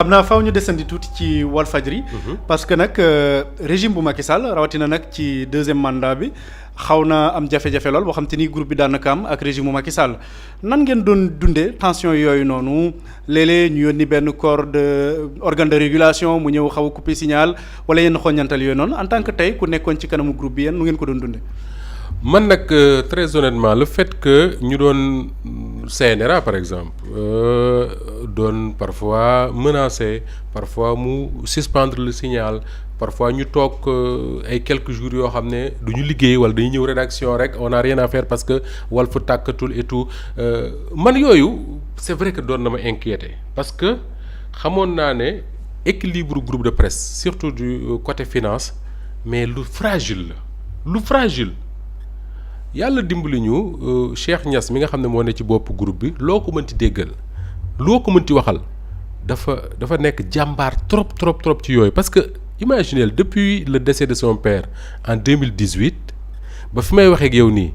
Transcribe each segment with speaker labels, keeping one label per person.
Speaker 1: xam naa faaw ñu desandi tuuti ci Walfadjri parce que nag régime bu Macky Sall rawatina nag ci deuxième mandat bi xaw na am jafe-jafe lool boo xam te ni groupe bi daanaka am ak régime bu Macky Sall nan ngeen doon dundee tension yooyu noonu léeg-léeg ñu yónni benn corps de organe de régulation mu ñëw xaw a couper signal wala yenn xoññantal yooyu noonu en tant que tey ku nekkoon ci kanamu groupe bi yéen nu ngeen ko doon dundee.
Speaker 2: man nag très honnêtement le fait que ñu doon CNRA par exemple doon parfois menacer parfois mu suspendre le signal parfois ñu toog ay quelques jours yoo xam ne du ñu liggéey wala dañuy ñëw rédaction rek on a rien à faire parce que Walf tàkkatul et tout man yooyu c'est vrai que doon na ma inquiéter parce que xamoon naa ne équilibre groupe de presse surtout du côté finance mais lu fragile la lu fragile. yàlla dimbali ñu Cheikh Niass mi nga xam ne moo ne ci bopp groupe bi loo ko mënti déggal loo ko mënti waxal dafa nekk jàmbaar trop ci yooyu parce que imaginez depuis le décès de son père en 2018 ba fi may waxee ak yow nii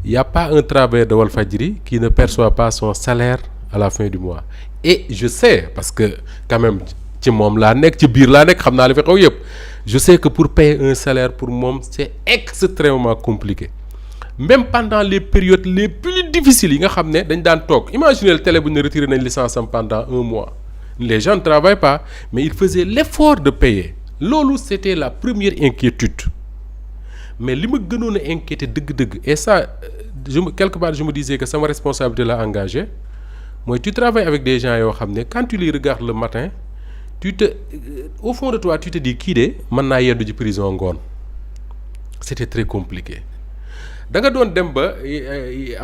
Speaker 2: y a pas un travailleur de Walfadjri qui ne perçoit pas son salaire à la fin du mois et je sais parce que quand même ci moom laa nekk ci biir laa nekk xam naa li fi xew yëpp je sais que pour payer un salaire pour moom c'est extrêmement compliqué. Même pendant les périodes les plus difficiles yi nga xam ne dañ daan toog imaginez le télé bu ñu retiré nañ licence am pendant un mois les gens ne travaillent pas mais ils faisaient l'effort de payer loolu c'était la première inquiétude mais li ma gënoon a inquiété dëgg-dëgg et ça quelque part je me disais que sama responsabilité la engagé mooy tu travailles avec des gens yoo xam ne quand tu les regardes le matin au fond de toi tu te dis kii de mën naa yeddu ci prison ngoon c'était très compliqué. da nga doon dem ba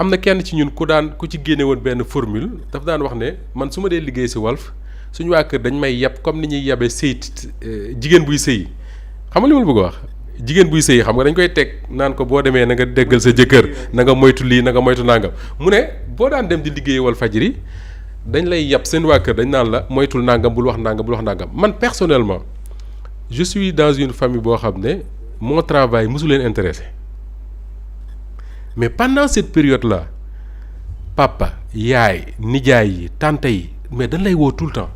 Speaker 2: am na kenn ci ñun ku ci génne woon benn formule daf daan wax ne man su ma dee liggéey si Walf suñu waa kër dañ may yeb comme ni ñuy yebee sëy jigéen buy sëy xam nga li ma la bëgg a wax jigéen buy sëy xam nga dañ koy teg naan ko boo demee na nga déggal sa jëkkër na nga moytu lii na nga moytu nangam mu ne boo daan dem di liggéey Walfadjri dañ lay yeb seen waa kër dañ naan la moytul nangam bul wax nangam bul wax nangam man personnellement je suis dans une famille boo xam ne mon travail mosu leen intéressé. mais pendant cette période-là papa yaay nijaay yi tante yi mais dañ lay woo tout le temps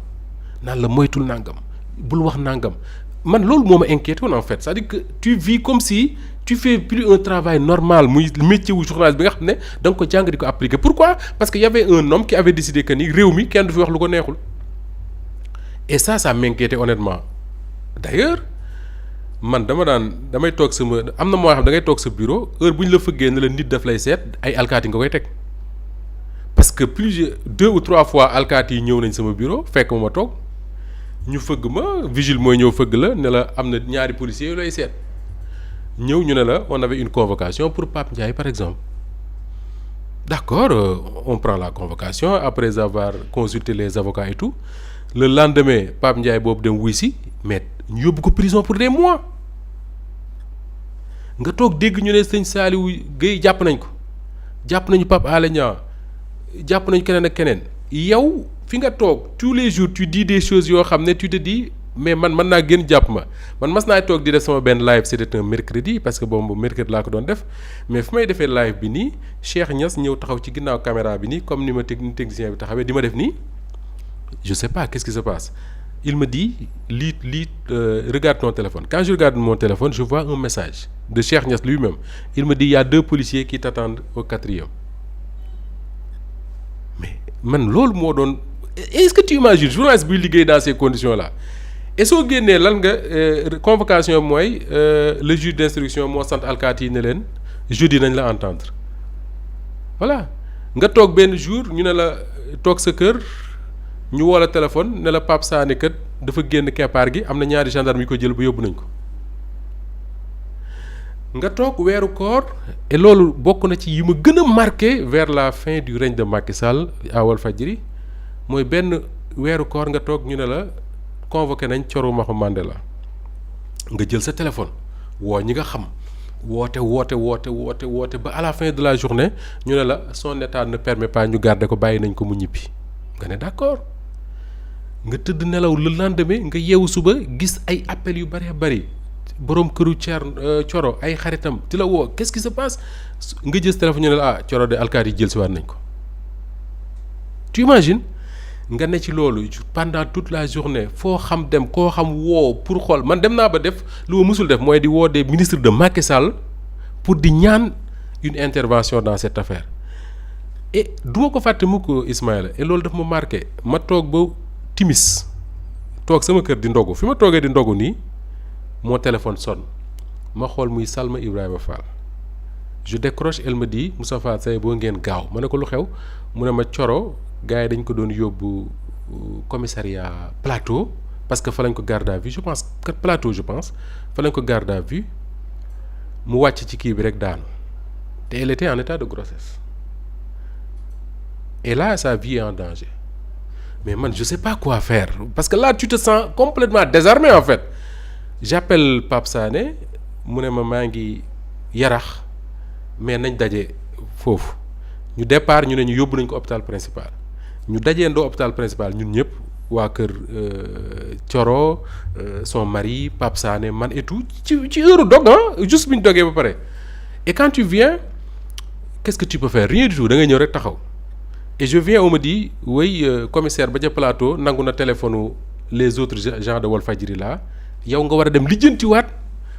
Speaker 2: naan la moytul nangam bul wax nangam man loolu moo ma inquiété woon en fait c'est-à-dire que tu vis comme si tu fais plus un travail normal muy métier wu journaliste bi nga xam ne da nga ko jàng di ko appliquer pourquoi parce que y avait un homme qui avait décidé que ni réew mi kenn du fi wax lu ko neexul et ça m'inquiétait honnêtement d'ailleurs man damay toog sama am na moo xam da ngay toog sa bureau heure bu ñu la fëggee ne la nit daf lay seet ay alkaati nga koy teg parce que plusieurs 2 ou 3 fois alkaati yi ñëw nañ sama bureau fekk ma toog ñu fëgg ma vigile mooy ñëw fëgg la ne la am na ñaari policiers yu lay seet ñëw ñu ne la on avait une convocation pour Pape Ndiaye par exemple d'accord on prend la convocation après avoir consulté les avocats et tout le lendemain Pape Ndiaye boobu dem wuy si mais ñu yóbbu ko prison pour des mois nga toog dégg ñu ne sëñ Saliou Guèye jàpp nañ ko jàpp nañu Pape Alé Niang jàpp nañu keneen ak keneen yow fi nga toog tous les jours tu dis des choses yoo xam ne tu te dis mais man mën naa génn jàpp ma man mas naa toog di def sama benn live c'était un mercredi parce que boobu mercredi laa ko doon def mais fi may defee live bi nii Cheikh Niass ñëw taxaw ci ginnaaw caméra bi nii comme ni ma technicien bi taxawee di ma def nii je sais pas qu'est-ce qui se passe il me dit regarde ton téléphone quand je regarde mon téléphone je vois un message de Cheikh Niass lui-même il me dit il y a 2 policiers qui t'attendent au 4e mais man loolu moo doon est-ce que tu imagines journaliste buy liggéey dans ces conditions là et soo génnee lan nga convocation mooy le juge d'instruction moo sant alkaati yi ne leen jeudi nañ la entendre voilà nga toog benn jour ñu ne la toog sa kër ñu woo la téléphone ne la Pape Sané kat dafa génn keppaar gi am na ñaari gendarme yu ko jël ba yóbbu nañ ko nga toog weeru koor et loolu bokk na ci yi ma gën a marqué vers la fin du règne de Macky Sall à Walfadjri mooy benn weeru koor nga toog ñu ne la convoqué nañ Thioro Maxu Mandela nga jël sa téléphone woo ñi nga xam woote ba à la fin de la journée ñu ne la son état ne permet pas ñu garder ko bàyyi nañ ko mu ñibbi nga ne d'accord nga tëdd nelaw le lendemain nga yeewu suba gis ay appels yu bëree bëri borom këru Thioro ay xaritam di la woo qu'est-ce qui se passe nga jël téléphone ñu ne la Thioro de alkaati yi jël si waat nañ ko tu imagines nga ne ci loolu pendant toute la journée foo xam dem koo xam woo pour xool man dem naa ba def lu ma mësul def mooy di woo des ministres de Macky Sall pour di ñaan une intervention dans cette affaire et du ma ko fàtte mukk Ismaïla et loolu daf ma marqué ma toog ba timis toog sama kër di ndogu fi ma toogee di ndogu nii mon téléphone sonne ma xool muy Salma Ibrahima Fall je décroche elle me dit Moussa Fall say boo ngeen gaaw ma ne ko lu xew mu ne ma Coro gars yi dañ ko doon yóbbu commissariat Plateau parce que fa lañ ko garde à vue je pense que Plateau je pense fa lañ ko garde à vue mu wàcc ci kii bi rek daanu te elle était en état de grossesse et là sa vie est en danger mais man je sais pas quoi faire parce que là tu te sens complètement désarmé en fait j'appelle Pape Sané mu ne ma maa ngi Yarax mais nañ daje foofu ñu départ ñu ne ñu yóbbu nañ ko hôpital principal ñu dajeendoo hôpital principal ñun ñëpp waa kër Coro son mari Pape Sané man et tout ci heure dog juste bi ñu dogee ba pare et quand tu viens qu'est-ce que tu peux faire rien du tout da ngay ñëw rek taxaw et je viens on me dit oui commissaire ba ca Plateau nangu na téléphone les autres gens de Walfadjri là yow nga war a dem lijjantiwaat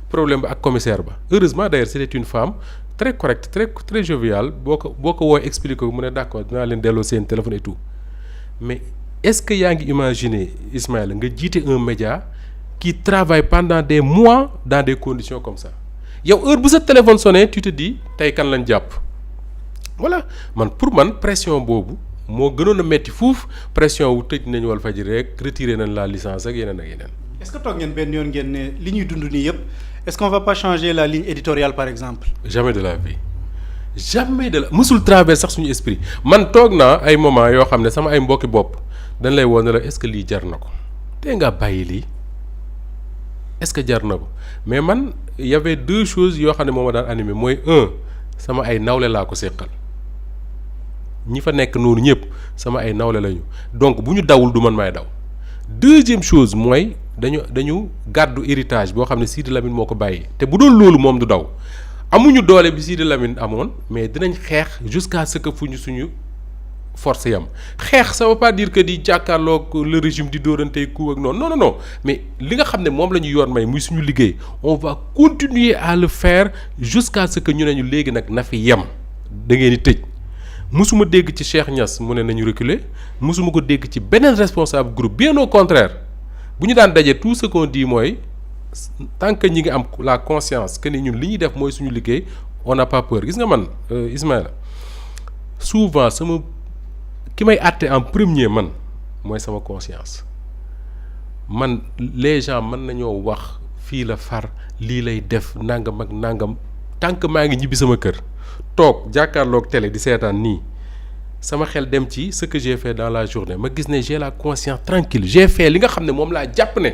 Speaker 2: problème ba ak commissaire ba heureusement d'ailleurs c'était une femme très correcte très joviale boo ko woowee expliqué ko mu ne d'accord dinaa leen delloo seen téléphone et tout mais est-ce que yaa ngi imaginer Ismaïla nga jiite un média qui travaille pendant des mois dans des conditions comme ça yow heure bu sa téléphone sonné tu te dis tey kan lañ jàpp voilà man pour man pression boobu moo gënoon a metti fuuf pression wu tëj nañu Walfadjri rek retiré nañ la licence ak yeneen ak yeneen.
Speaker 1: est-ce que toog ngeen benn yoon ngeen ne li ñuy dund nii yëpp est-ce qu'on va pas changer la ligne éditoriale par exemple.
Speaker 2: jamais de la vie mësul traverse sax suñu esprit man toog naa ay moment yoo xam ne sama ay mbokki bopp dañ lay woon ne la est-ce que lii jar na ko te nga bàyyi lii est-ce que jar na ko mais man y avait deux choses yoo xam ne moo ma daan animé mooy sama ay nawle laa ko séqal ñi fa nekk noonu ñëpp sama ay nawle lañu donc bu ñu dawul du man maay daw deuxième chose mooy dañu gàddu héritage boo xam ne Sidi Lamine moo ko bàyyi te bu doon loolu moom du daw amuñu doole bi Sidi Lamine amoon mais dinañ xeex jusqu'à ce que fu ñu suñu force yam xeex ça veut pas dire que di jàkkaarloog le régime di dóorantey coup ak noonu non mais li nga xam ne moom la ñu yoon may muy suñu liggéey on va continuer à le faire jusqu'à ce que ñu ne ñu léegi nag na fi yem da ngeen di tëj musuma dégg ci Cheikh Niass mu ne nañu reculer musuma ko dégg ci beneen responsable groupe bien au contraire bu ñu daan daje tout ce qu'on dit mooy tant que ñi ngi am la conscience que ni ñun li ñuy def mooy suñu liggéey on n'a pas peur gis nga man Ismaïla souvent ki may àtte en premier man mooy sama conscience man les gens mën nañoo wax fii la far lii lay def nangam ak nangam tant que maa ngi ñibbi sama kër toog jàkkaarloog télé di seetaan nii sama xel dem ci ce que j'ai fait dans la journée ma gis ne j'ai la conscience tranquille j'ai fait li nga xam ne moom laa jàpp ne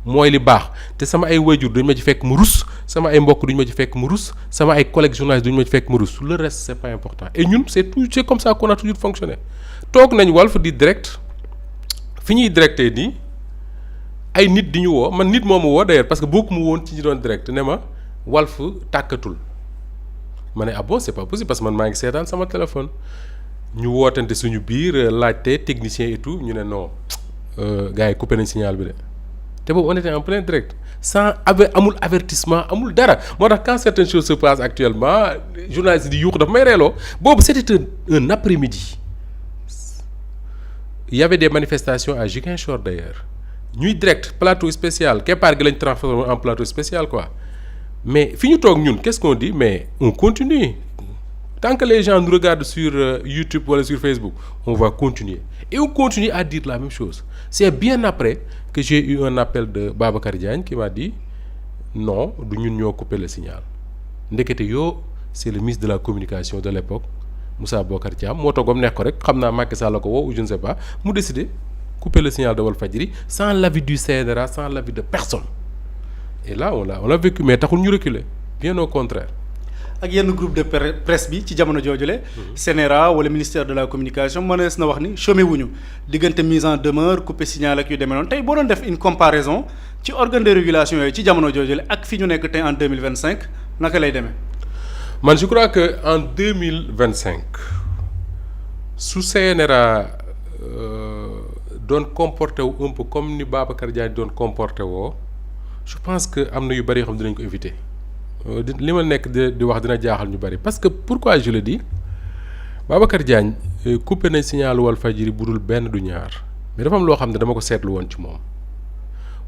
Speaker 2: mooy li baax te sama ay waajur duñ ma ci fekk mu rus sama ay mbokk duñ ma ci fekk mu rus sama ay collègues journalistes duñ ma ci fekk mu rus le reste c'est pas important et ñun c'est comme ça qu'on a toujours fonctionné toog nañ Walf di direct fi ñuy directé nii ay nit di ñu woo man nit moo ma woo d'ailleurs parce que bokku mu woon ci ñi doon direct ne ma Walf tàkkatul ma ne ah bon c'est pas possible parce que man maa ngi seetaan sama téléphone ñu wootante suñu biir laajte technicien et tout ñu ne non gars yi coupé nañ signal bi de te boobu on était en plein direct amul avertissement amul dara moo tax quand certaines choses se passent actuellement journalistes di yuuxu dafa may reeloo boobu c'était un après-midi il y avait des manifestations à Ziguinchor d'ailleurs ñuy direct plateau spécial keppaar gi lañ transformé en plateau spécial quoi mais fi ñu toog ñun qu'est-ce qu'on dit mais on continue tant que les gens nous regardent sur YouTube wala sur Facebook on va continuer et on continue à dire la même chose c'est bien après que j'ai eu un appel de Babacar Diagne qui m'a dit non du ñun ñoo couper le signal ndekete yoo c'est le ministre de la communication de l'époque Moussa Bocar Thiam moo toogam nekk ko rek xam naa Macky Sall la ko woo ou je ne sais pas mu décidé couper le signal de Walfadjri sans l'avis du CNRA sans l'avis de personne et là on l'a vécu mais taxul ñu reculer bien au contraire.
Speaker 1: ak yenn groupe de presse bi ci jamono joojule CNRA wala ministère de la communication mënees na wax ni chômé wuñu diggante mise en demeure coupé signal ak yu demee noonu tey boo doon def une comparaison ci organe de régulation yooyu ci jamono joojule ak fi ñu nekk tey en 2025 naka lay demee.
Speaker 2: man je crois que en 2025 su CNRA doon comporté wu un peu comme ni Babacar Diagne doon comporté woo je pense que am na yu bëri yoo xam dinañ ko éviter li ma nekk di wax dina jaaxal ñu bëri parce que pourquoi je le dis Babacar Diagne coupé nañ signal Walfadjri bu dul benn du ñaar mais dafa am loo xam ne dama ko seetlu woon ci moom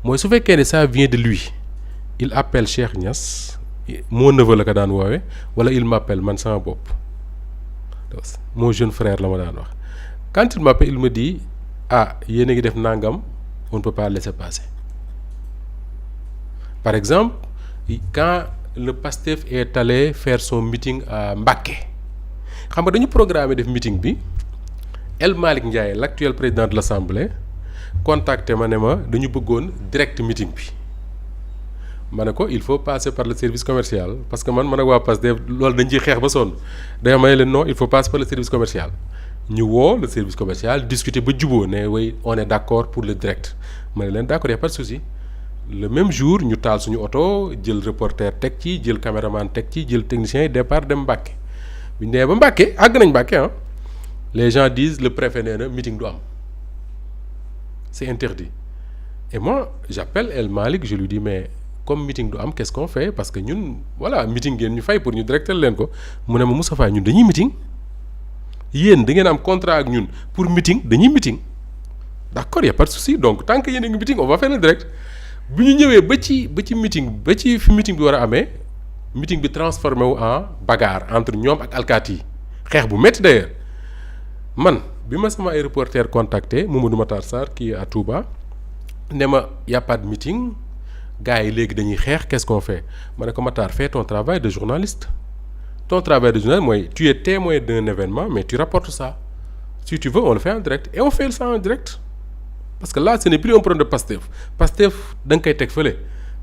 Speaker 2: mooy su fekkee ne ça vient de lui il appelle Cheikh Niass mon neveu la ko daan woowe wala il m'appelle man sama bopp mon jeune frère la ma daan wax quand il m'appelle il me dit ah yéen a ngi def nangam on ne peut pas laisser passer par exemple quand le PASTEF est allé faire son meeting à Mbacké xam nga dañu programmé def meeting bi El Malick Ndiaye l'actuel président de l'Assemblée contacté ma ne ma dañu bëggoon direct meeting bi ma ne ko il faut passer par le service commercial parce que man ak waa PASTEF loolu dañ ciy xeex ba sonn day may leen non il faut passer par le service commercial ñu woo le service commercial discuter ba juboo ne way on est d'accord pour le direct ma ne leen d'accord y a pas de souci le même jour ñu taal suñu oto jël reporter teg ci jël caméraman teg ci jël technicien yi départ dem Mbacké bi ñu nee ba Mbacké àgg nañ Mbacké ah les gens disent le préfet nee na meeting du am c'est interdit et moi j'appelle El Malick je lui dis mais comme meeting du am qu'est-ce qu'on fait parce que ñun voilà meeting ngeen ñu fay pour ñu directel leen ko mu ne ma Moustapha ñun dañuy meeting yéen da ngeen am contrat ak ñun pour meeting dañuy meeting d'accord y a pas de souci donc tant que yéen a ngi meeting on va faire le direct bu ñu ñëwee ba ci meeting ba ci fi meeting bi war a amee meeting bi transformé wu en bagarre entre ñoom ak alkaati yi xeex bu métti d'ailleurs man bi ma sama ay reporter contacté Mamadou Matar Sarr kii à Touba ne ma y a pas de meeting gars yi léegi dañuy xeex qu'est-ce qu'on fait ma ne ko Matar fais ton travail de journaliste ton travail de journaliste mooy tu es témoin d'un événement mais tu rapportes ça si tu veux on le fait en direct et on fait ça en direct parce que là ce n'est plus un problème de Pastef da nga koy teg fële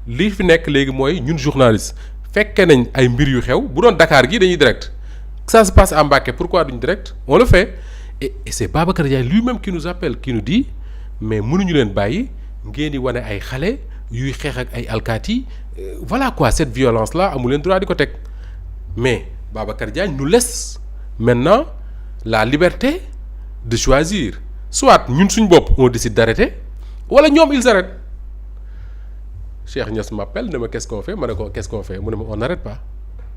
Speaker 2: lii fi nekk léegi mooy ñun journaliste fekke nañ ay mbir yu xew bu doon Dakar gii dañuy direct ça se passe à Mbacké pourquoi duñ direct on le fait et c'est Babacar Diagne lui-même qui nous appelle qui nous dit mais mënuñu leen bàyyi ngeen di wane ay xale yuy xeex ak ay alkaati voilà quoi cette violence là amu leen droit di ko teg mais Babacar Diagne nous laisse maintenant la liberté de choisir soit ñun suñ bopp on décide d'arrêter wala ñoom ils arrêtent Cheikh Niass m'appelle ne ma qu'est-ce qu'on fait ma ne ko qu'est-ce qu'on fait mu ne ma on n'arrête pas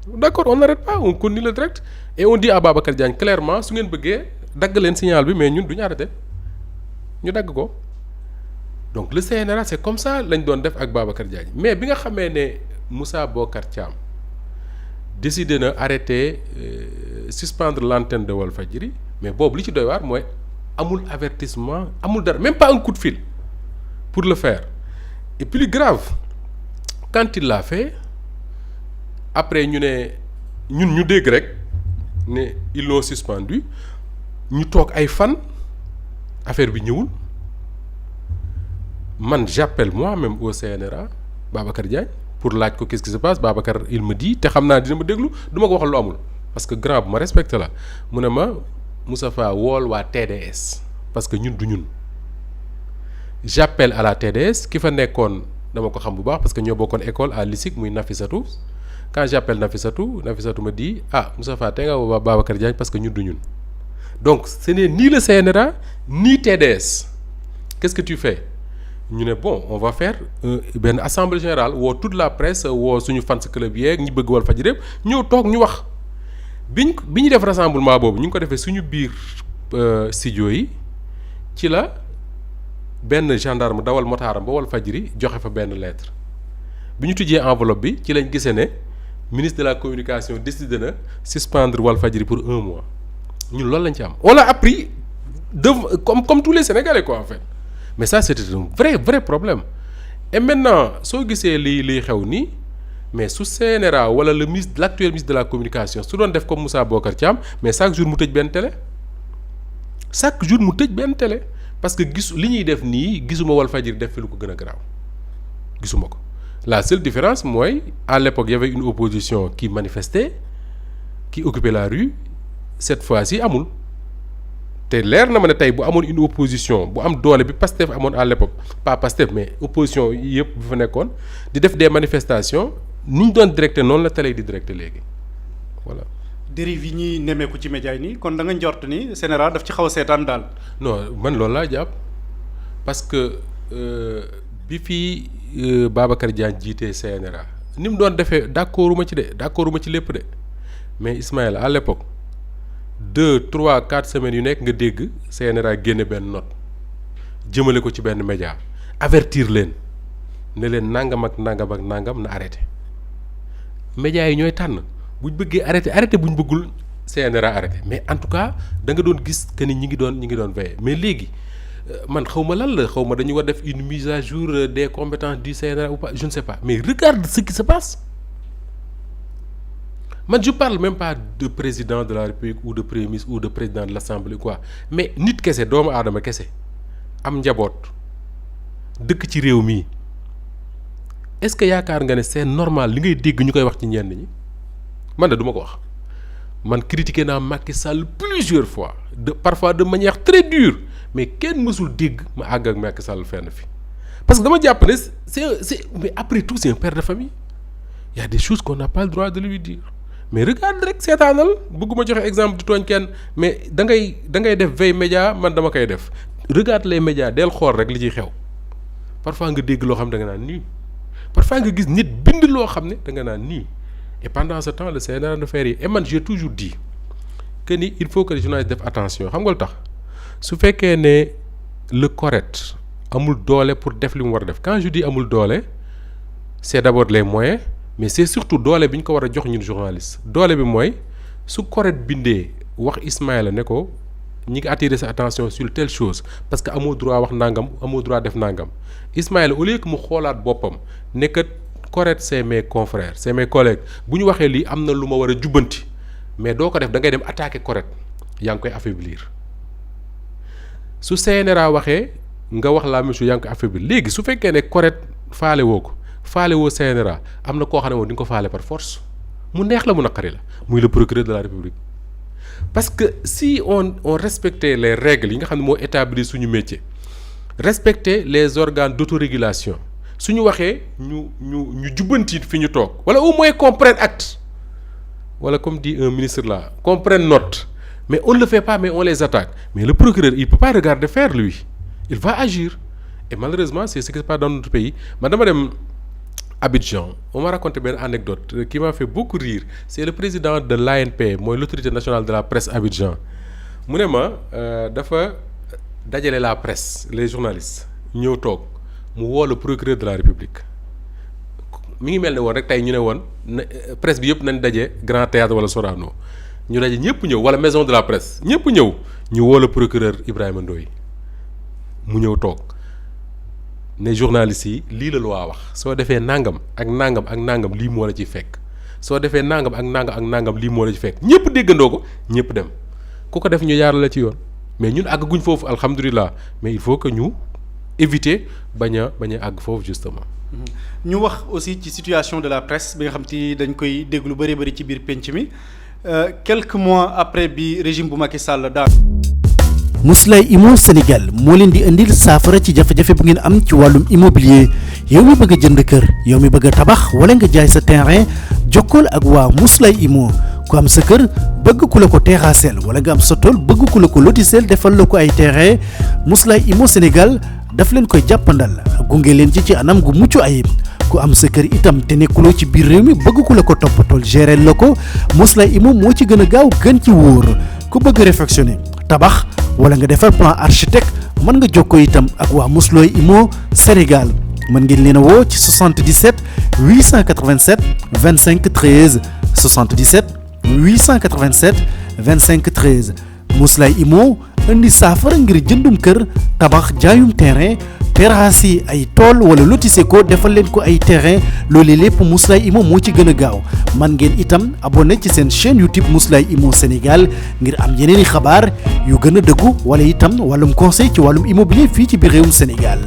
Speaker 2: d'accord on n'arrête pas on continue le direct et on dit à Babacar Diagne clairement su ngeen bëggee dagg leen signal bi mais ñun duñu arrêter ñu dagg ko donc le CNRA c'est comme ça lañ doon def ak Babacar Diagne mais bi nga xamee ne Moussa Bocar Thiam décidé na arrêter suspendre l'antenne de Walfadjri mais boobu li ci doy waar mooy amul avertissement amul dara même pas un coup de fil pour le faire et plus grave quand il l'a fait après ñu ne ñun ñu dégg rek ne ils l'ont suspendu ñu toog ay fan affaire bi ñëwul man j'appelle moi-même au CNRA Babacar Diagne pour laaj ko qu'est-ce qui se passe Babacar il me dit te xam naa dina ma déglu du ma ko wax lu amul parce que grand bu ma respecté la mu ne ma Moustapha wool waa TDS parce que ñun du ñun j'appelle à la TDS ki fa nekkoon dama ko xam bu baax parce que ñoo bokkoon école à l'ISIC muy Nafisatou quand j'appelle Nafisatou me dit ah Moustapha te nga woo Babacar Diagne parce que ñun du ñun donc ce n'est ni le CNRA ni TDS qu'est-ce que tu fais ñu ne bon on va faire benn assemblée générale woo toute la presse woo suñu fans club yeeg ñi bëgg Walfadjri yëpp ñëw toog ñu wax bi ñu def rassemblement boobu ñu ngi ko defee suñu biir studio yi ci la benn gendarme dawal motaaram ba Walfadjri joxe fa benn lettre bi ñu tijjee enveloppe bi ci lañ gisee ne ministre de la communication décidé na suspendre Walfadjri pour 1 mois ñun loolu lañ ci am on l'a appris comme tous les Sénégalais quoi en fait mais ça c'était un vrai problème et maintenant soo gisee liy xew nii mais su CNRA wala l'actuel ministre de la communication su doon def comme Moussa Bocar Thiam mais chaque jour mu tëj benn télé parce que li ñuy def nii gisuma Walfadjri def fi lu ko gën a garaaw gisuma ko la seule différence mooy à l'époque il y avait une opposition qui manifestait qui occupait la rue cette fois-ci amul te leer na ma ne tey bu amoon une opposition bu am doole bi Pastef amoon à l'époque pas Pastef mais opposition yëpp bu fa nekkoon di def des manifestations ni ñu doon directé noonu la télé di directé léegi voilà.
Speaker 1: dérive yi ñuy nemmeeku ci média yi nii kon da nga njort ni CNRA daf ci xaw a seetaan daal.
Speaker 2: non man loolu laa jàpp parce que bi fii Babacar Diagne jiitee CNRA ni mu doon defee d'accorduma ci lépp de mais Ismaïla à l'époque 2, 3, 4 semaines yu nekk nga dégg CNRA génne benn note jëmale ko ci benn média avertir leen ne leen nangam ak nangam ak nangam na arrêté médias yi ñooy tànn buñ bëggee arrêté buñ bëggul CNRA arrêté mais en tout cas da nga doon gis que ni ñi ngi doon veiller mais léegi man xaw ma lan la xaw ma dañu war def une mise à jour des compétences du CNRA ou pas je ne sais pas mais regarde ce qui se passe man je parle même pas de président de la République ou de premier ministre ou de président de l'Assemblée quoi mais nit kese doomu aadama kese am njaboot dëkk ci réew mi est-ce que yaakaar nga ne c'est normal li ngay dégg ñu koy wax ci ñenn ñi man de du ma ko wax man critiqué naa Macky Sall plusieurs fois parfois de manière très dure mais kenn mësul dégg ma àgg ak Macky Sall fenn fi parce que dama jàpp ne c'est mais après tout c'est un père de famille il y a des choses qu'on n'a pas le droit de lui dire mais regarde rek seetaanal bëgguma joxe exemple di tooñ kenn mais da ngay def veille média man dama koy def regarde les médias del xool rek li ciy xew parfois nga dégg loo xam da nga naan nii parfois nga gis nit bind loo xam ne da nga naan nii et pendant ce temps le CNRA de faire yi et man j'ai toujours dit que ni il faut que les journalistes def attention xam nga lu tax su fekkee ne le correct amul doole pour def li mu war a def quand je dis amul doole c'est d'abord les moyens mais c'est surtout doole bi ñu ko war a jox ñun journaliste doole bi mooy su correct bindee wax Ismaïla ne ko ñi ngi attirer sa attention sur telle chose parce que amoo droit wax nangam amoo droit def nangam Ismaïla au lieu que mu xoolaat boppam ne que correct c'est mes confrères c'est mes collègues bu ñu waxee lii am na lu ma war a jubbanti mais doo ko def da ngay dem attaquer correct yaa ngi koy affaiblir su CNRA waxee nga wax la même chose yaa ngi koy affaiblir léegi su fekkee ne correct faale woo ko faale woo CNRA am na koo xam ne moom di nga ko faale par force mu neex la mu naqari la muy le procureur de la République parce que si on respectait les règles yi nga xam ne moo établir suñu métier respecter les organes d'autorégulation suñu waxee ñu jubbanti fi ñu toog wala au moins qu'on prenne acte wala comme dit un ministre là qu'on prenne note mais on ne le fait pas mais on les attaque mais le procureur il peut pas regarder faire lui il va agir et malheureusement c'est ce qui se passe dans notre pays man dama dem Abidjan on m'a raconté benn anecdote qui m'a fait beaucoup rire c'est le président de l'ANP mooy l'autorité nationale de la presse Abidjan mu ne ma dafa dajale la presse les journalistes ñëw toog mu woo le procureur de la République mi ngi mel ne woon rek tey ñu ne woon presse bi yëpp nañ daje Grand Théâtre wala Sorano ñu daje ñëpp ñëw wala maison de la presse ñëpp ñëw ñu woo le procureur Ibrahima Ndoye mu ñëw toog ne journalistes yi lii la loi wax soo defee nangam ak nangam ak nangam lii moo la ciy fekk soo defee nangam ak nangam ak nangam lii moo la ci fekk ñëpp déggandoo ko ñëpp dem ku ko def ñu jaar la ci yoon mais ñun àgguñ foofu alhamdulilah mais il faut que ñu éviter bañ a àgg foofu justement.
Speaker 1: ñu wax aussi ci situation de la presse bi nga xam te dañ koy dégg lu bëri ci biir penc mi quelques mois après bi régime bu Macky Sall daal.
Speaker 3: Mously Immo Sénégal moo leen di indil saafara ci jafe-jafe bu ngeen am ci wàllum immobilier yow mi bëgg a jënd kër yow mi bëgg a tabax wala nga jaay sa terrain jokkool ak waa Mously Immo ku am sa kër bëgg ku la ko terrassel wala nga am sa tool bëgg ku la ko lotisel defal la ko ay terrain Mously Immo Sénégal daf leen koy jàppandal gunge leen ci anam gu mucc ayib ku am sa kër itam te nekkuloo ci biir réew mi bëgg ku la ko toppatool gérer la ko Mously Immo moo ci gën a gaaw gën ci wóor ku bëgg réfectionner tabax wala nga defar plan architecte mën nga jokkoo itam ak waa Mously Immo Sénégal mën ngeen leen a woo ci 77 887 25 13 77 887 25 13 Mously Immo indi saafara ngir jëndum kër tabax jaayum terrain terrasse yi ay tool wala lotissé ko defal leen ko ay terrain loolu lépp Mously Immo moo ci gën a gaaw man ngeen itam abonné ci seen chaîne YouTube Mously Immo Sénégal ngir am yeneeni xabaar yu gën a dëggu wala itam wàllum conseil ci wàllum immobilier fii ci biir réewum Sénégal